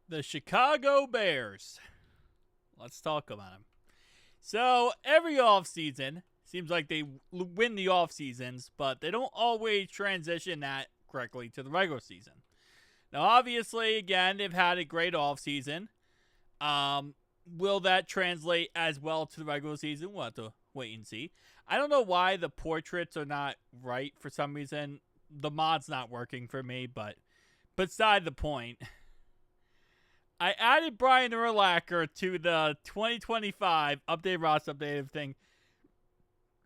The Chicago Bears. Let's talk about them. So, every offseason, seems like they win the off seasons, but they don't always transition that correctly to the regular season. Now, obviously, again, they've had a great off season. Will that translate as well to the regular season? We'll have to wait and see. I don't know why the portraits are not right for some reason. The mod's not working for me, but beside the point. I added Brian Urlacher to the 2025 update roster updated thing.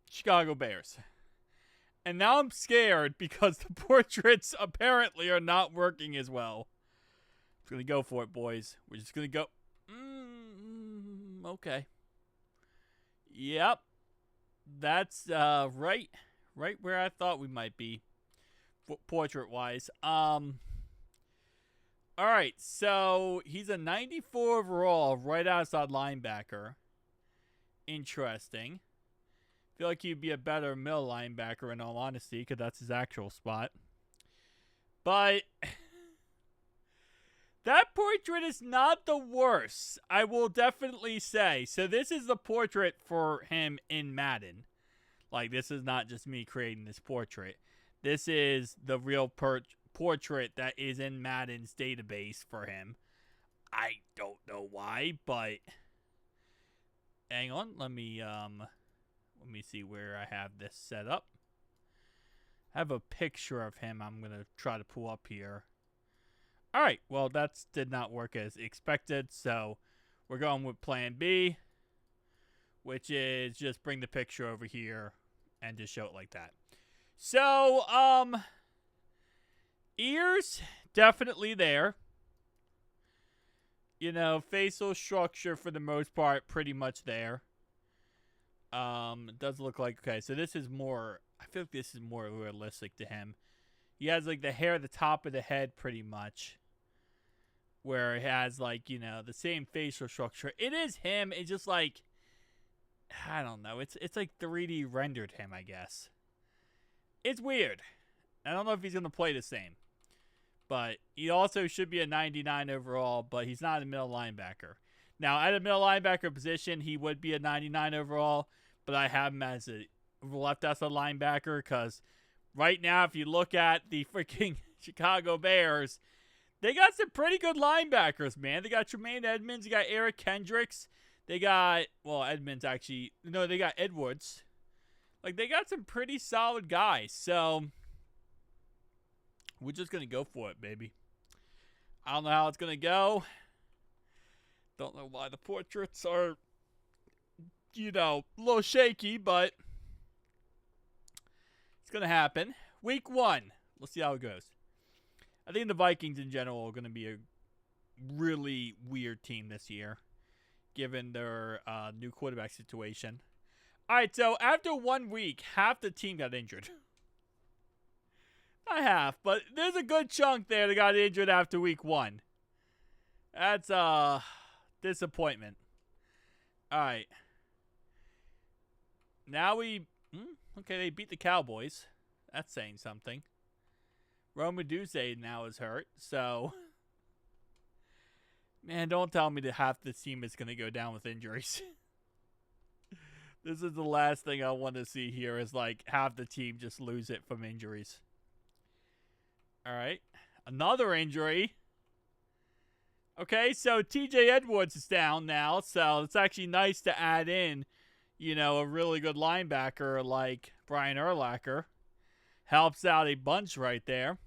Chicago Bears. And now I'm scared because the portraits apparently are not working as well. I'm going to go for it, boys. We're just going to go. Okay. Yep. That's right where I thought we might be portrait-wise. All right, so he's a 94 overall, right outside linebacker. Interesting. Feel like he'd be a better middle linebacker in all honesty, because that's his actual spot. But that portrait is not the worst, I will definitely say. So this is the portrait for him in Madden. Like, this is not just me creating this portrait. This is the real portrait that is in Madden's database for him. I don't know why, but hang on, let me see where I have this set up. I have a picture of him I'm going to try to pull up here. All right, well, that did not work as expected, so we're going with plan B, which is just bring the picture over here and just show it like that. So, ears, definitely there. You know, facial structure for the most part, pretty much there. It does look like, okay, so this is more, I feel like this is more realistic to him. He has, like, the hair at the top of the head, pretty much. Where it has, like, you know, the same facial structure. It is him, it's just, like, I don't know, it's like 3D rendered him, I guess. It's weird. I don't know if he's going to play the same. But he also should be a 99 overall, but he's not a middle linebacker. Now, at a middle linebacker position, he would be a 99 overall, but I have him as a left outside linebacker because right now, if you look at the freaking Chicago Bears, they got some pretty good linebackers, man. They got Tremaine Edmonds, they got Eric Kendricks, they got, well, Edmonds actually, no, they got Edwards. Like, they got some pretty solid guys, so we're just going to go for it, baby. I don't know how it's going to go. Don't know why the portraits are, you know, a little shaky, but it's going to happen. Week 1. Let's see how it goes. I think the Vikings in general are going to be a really weird team this year, given their new quarterback situation. All right, so after 1 week, half the team got injured. Not half, but there's a good chunk there that got injured after week 1. That's disappointment. All right. Now okay, they beat the Cowboys. That's saying something. Roma Duse now is hurt, so man, don't tell me that half the team is going to go down with injuries. This is the last thing I want to see here is like half the team just lose it from injuries. All right. Another injury. Okay, so TJ Edwards is down now, so it's actually nice to add in, you know, a really good linebacker like Brian Urlacher. Helps out a bunch right there.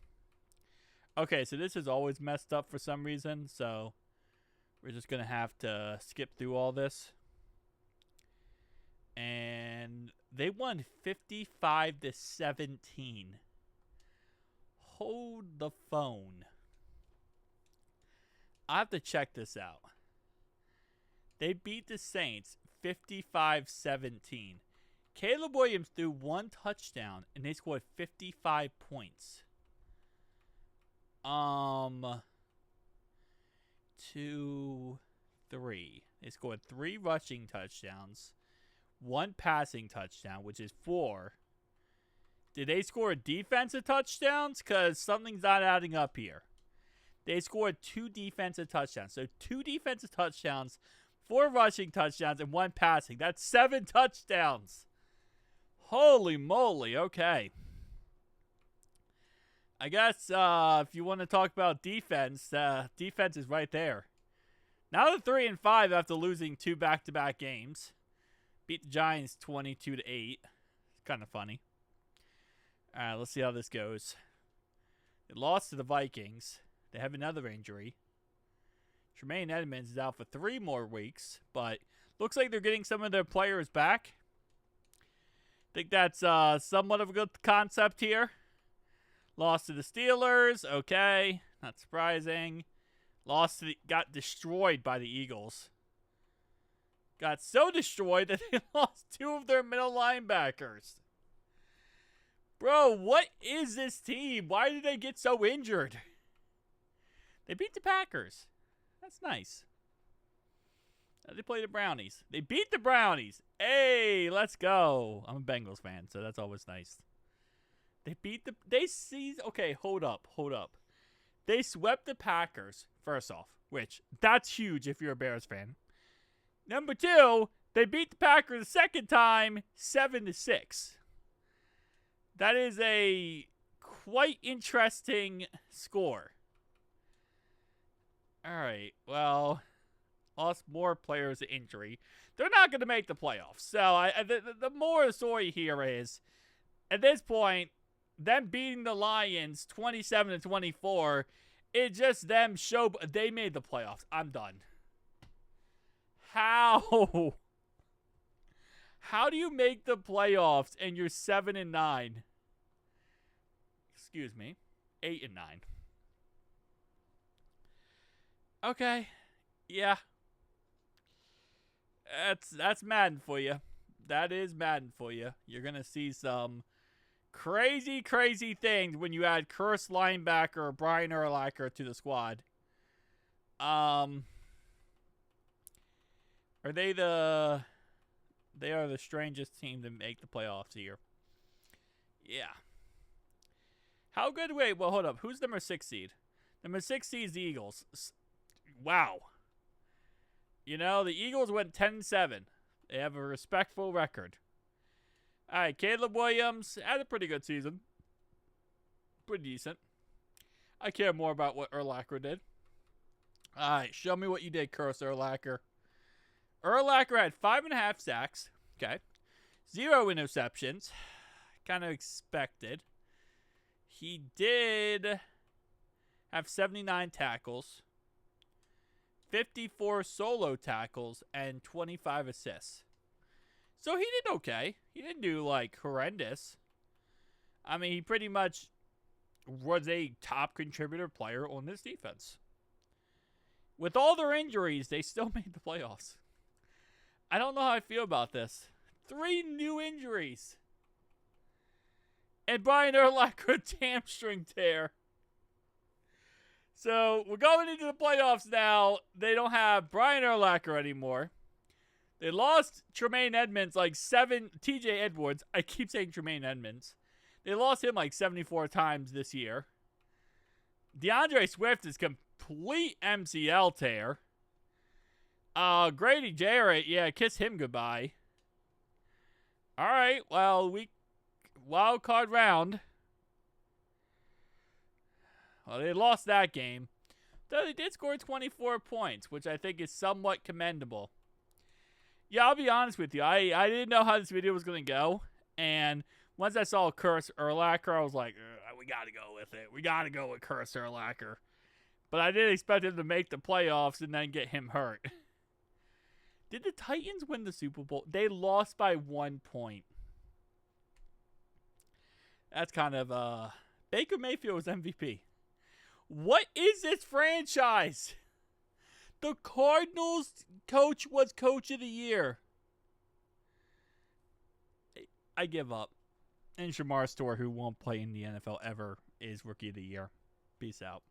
Okay, so this is always messed up for some reason, so we're just going to have to skip through all this. And they won 55-17. Hold the phone. I have to check this out. They beat the Saints 55-17. Caleb Williams threw 1 touchdown and they scored 55 points. 2, 3. They scored 3 rushing touchdowns, 1 passing touchdown, which is 4. Did they score defensive touchdowns? Because something's not adding up here. They scored 2 defensive touchdowns. So 2 defensive touchdowns, 4 rushing touchdowns, and 1 passing. That's 7 touchdowns. Holy moly. Okay. I guess if you want to talk about defense, defense is right there. Now they're 3-5 after losing 2 back-to-back games. Beat the Giants 22-8. It's kind of funny. All right, let's see how this goes. They lost to the Vikings. They have another injury. Tremaine Edmonds is out for 3 more weeks, but looks like they're getting some of their players back. Think that's somewhat of a good concept here. Lost to the Steelers. Okay, not surprising. Got destroyed by the Eagles. Got so destroyed that they lost 2 of their middle linebackers. Bro, what is this team? Why did they get so injured? They beat the Packers. That's nice. They play the Brownies. They beat the Brownies. Hey, let's go. I'm a Bengals fan, so that's always nice. They beat the... Okay, hold up. They swept the Packers, first off, which, that's huge if you're a Bears fan. Number 2, they beat the Packers the second time, 7-6. That is a quite interesting score. All right, well, lost more players to injury. They're not going to make the playoffs. So the more story here is, at this point, them beating the Lions 27-24, it just them show they made the playoffs. I'm done. How? How do you make the playoffs and you're 7-9? Excuse me, 8-9. Okay, yeah. That's Madden for you. That is Madden for you. You're gonna see some crazy things when you add cursed linebacker Brian Urlacher to the squad. Are they the... They are the strangest team to make the playoffs here. Yeah. How good... Wait, well, hold up. Who's number 6 seed? Number 6 seed is the Eagles. Wow. You know, the Eagles went 10-7. They have a respectful record. All right, Caleb Williams had a pretty good season. Pretty decent. I care more about what Urlacher did. All right, show me what you did, Curse Urlacher. Urlacher had 5.5 sacks. Okay. 0 interceptions. Kind of expected. He did have 79 tackles, 54 solo tackles, and 25 assists. So he did okay. He didn't do, like, horrendous. I mean, he pretty much was a top contributor player on this defense. With all their injuries, they still made the playoffs. I don't know how I feel about this. 3 new injuries. And Brian Urlacher, hamstring tear. So, we're going into the playoffs now. They don't have Brian Urlacher anymore. They lost Tremaine Edmonds like 7... TJ Edwards. I keep saying Tremaine Edmonds. They lost him like 74 times this year. DeAndre Swift is complete MCL tear. Grady Jarrett, yeah, kiss him goodbye. All right, well, wild card round. Well, they lost that game. Though they did score 24 points, which I think is somewhat commendable. Yeah, I'll be honest with you. I didn't know how this video was going to go. And once I saw Curse Urlacher, I was like, we got to go with it. We got to go with Curse Urlacher. But I didn't expect him to make the playoffs and then get him hurt. Did the Titans win the Super Bowl? They lost by 1 point. That's kind of, Baker Mayfield was MVP. What is this franchise? The Cardinals coach was coach of the year. I give up. And Shamar Store, who won't play in the NFL ever, is rookie of the year. Peace out.